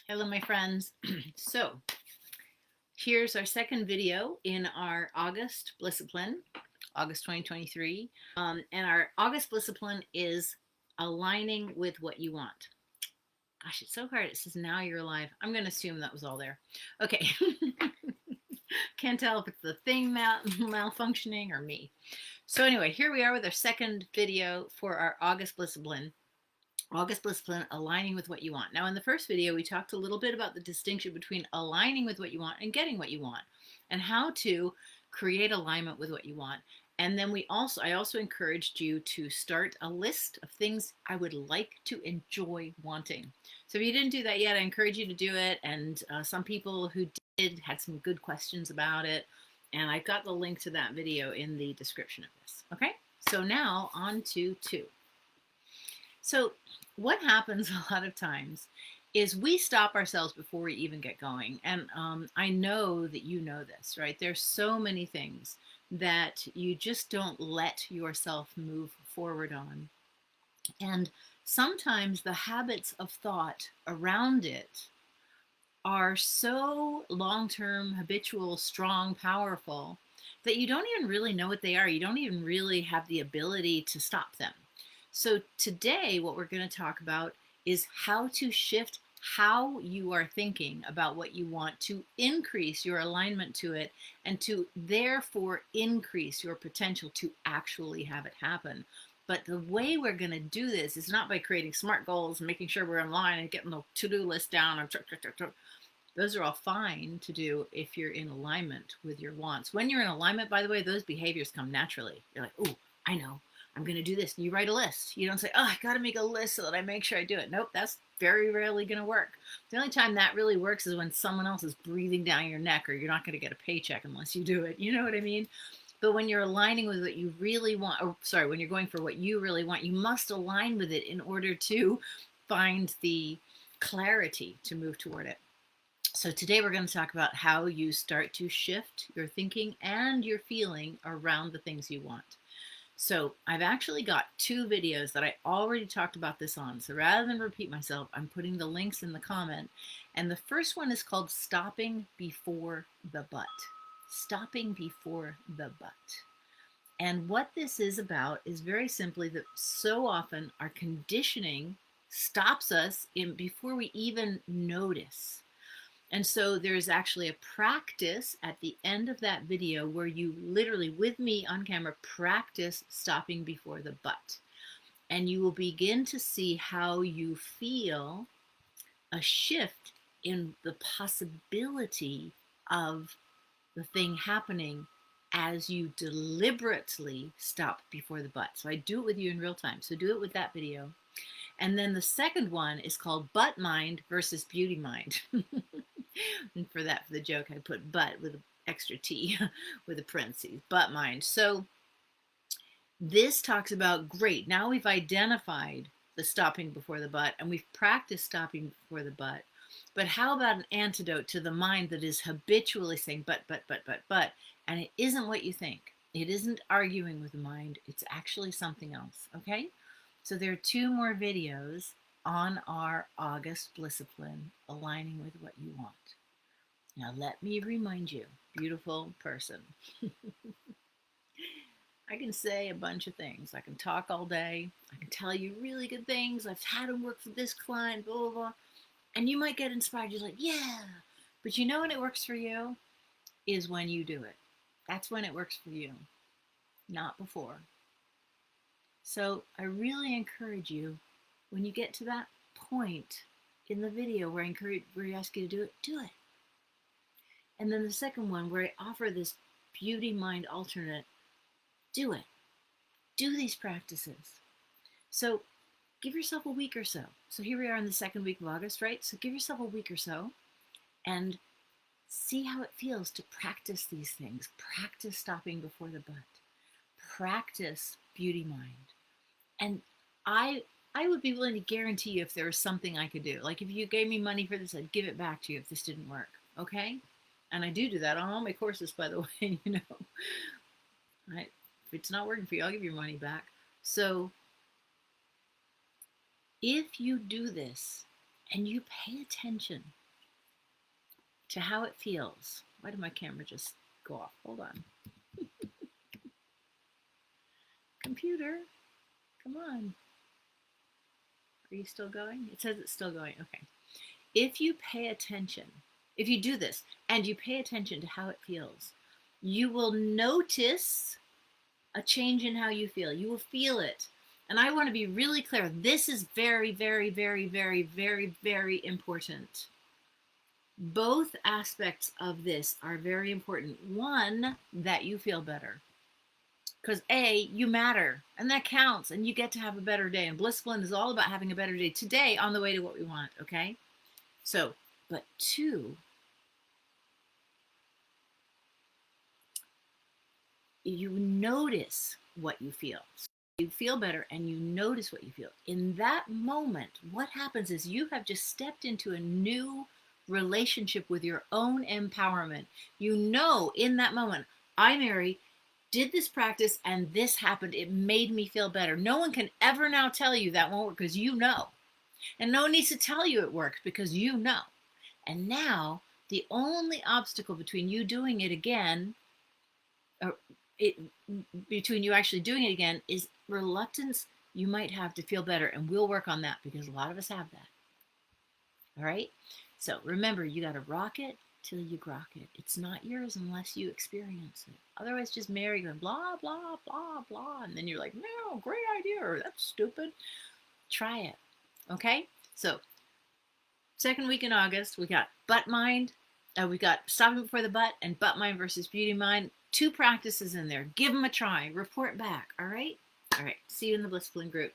Hello, my friends. So, here's our second video in our August Blissipline, August 2023. And our August Blissipline is aligning with what you want. Gosh, it's so hard. It says now you're alive. I'm going to assume that was all there. Okay. Can't tell if it's the thing malfunctioning or me. So, anyway, here we are with our second video for our August Blissipline. August Blissipline, aligning with what you want. Now, in the first video, we talked a little bit about the distinction between aligning with what you want and getting what you want, and how to create alignment with what you want. And then I also encouraged you to start a list of things I would like to enjoy wanting. So if you didn't do that yet, I encourage you to do it. And some people who did had some good questions about it. And I've got the link to that video in the description of this. Okay, so now on to two. So what happens a lot of times is we stop ourselves before we even get going. And I know that you know this, right? There's so many things that you just don't let yourself move forward on. And sometimes the habits of thought around it are so long-term, habitual, strong, powerful, that you don't even really know what they are. You don't even really have the ability to stop them. So today, what we're going to talk about is how to shift how you are thinking about what you want to increase your alignment to it and to therefore increase your potential to actually have it happen. But the way we're going to do this is not by creating smart goals and making sure we're in line and getting the to-do list down. And those are all fine to do if you're in alignment with your wants. When you're in alignment, by the way, those behaviors come naturally. You're like, oh, I know. I'm going to do this. And you write a list. You don't say, oh, I got to make a list so that I make sure I do it. Nope, that's very rarely going to work. The only time that really works is when someone else is breathing down your neck, or you're not going to get a paycheck unless you do it. You know what I mean? But when you're aligning with what you really want, or sorry, when you're going for what you really want, you must align with it in order to find the clarity to move toward it. So today we're going to talk about how you start to shift your thinking and your feeling around the things you want. So I've actually got two videos that I already talked about this on. So rather than repeat myself, I'm putting the links in the comment. And the first one is called Stopping Before the But. Stopping Before the But. And what this is about is very simply that so often our conditioning stops us before we even notice. And so there's actually a practice at the end of that video where you literally, with me on camera, practice stopping before the but. And you will begin to see how you feel a shift in the possibility of the thing happening as you deliberately stop before the but. So I do it with you in real time. So do it with that video. And then the second one is called Butt Mind versus Beauty Mind. And for the joke, I put butt with an extra T with a parentheses, butt mind. So this talks about, great, now we've identified the stopping before the butt and we've practiced stopping before the butt. But how about an antidote to the mind that is habitually saying but, and it isn't what you think. It isn't arguing with the mind. It's actually something else, okay? So there are two more videos on our August Blissipline, aligning with what you want. Now let me remind you, beautiful person, I can say a bunch of things. I can talk all day. I can tell you really good things. I've had them work for this client, blah, blah, blah. And you might get inspired. You're like, yeah. But you know when it works for you is when you do it. That's when it works for you, not before. So I really encourage you, when you get to that point in the video where I ask you to do it. And then the second one where I offer this beauty mind alternate, do it. Do these practices. So give yourself a week or so. So here we are in the second week of August, right? So give yourself a week or so and see how it feels to practice these things. Practice stopping before the but. Practice beauty mind. And I would be willing to guarantee you if there was something I could do. Like if you gave me money for this, I'd give it back to you if this didn't work. Okay? And I do that on all my courses, by the way, you know. Right? If it's not working for you, I'll give your money back. So if you do this and you pay attention to how it feels. Why did my camera just go off? Hold on. Computer, come on. Are you still going? It says it's still going. Okay. If you pay attention, if you do this and you pay attention to how it feels, you will notice a change in how you feel. You will feel it. And I want to be really clear. This is very, very, very, very, very, very important. Both aspects of this are very important. One, that you feel better. Because A, you matter, and that counts, and you get to have a better day. And Blissipline is all about having a better day today on the way to what we want, okay? So, but two, you notice what you feel. So you feel better and you notice what you feel. In that moment, what happens is you have just stepped into a new relationship with your own empowerment. You know, in that moment, I, Mary, did this practice and this happened. It made me feel better. No one can ever now tell you that won't work because you know. And no one needs to tell you it works because you know. And now the only obstacle between you doing it again, or between you actually doing it again, is reluctance you might have to feel better. And we'll work on that because a lot of us have that. All right? So remember, you got to rock it till you grok it. It's not yours unless you experience it. Otherwise, just Mary going blah, blah, blah, blah. And then you're like, no, great idea, or that's stupid. Try it. Okay? So, second week in August, we got butt mind. We got stopping before the butt and butt mind versus beauty mind. 2 practices in there. Give them a try. Report back. All right? All right. See you in the Blissipline group.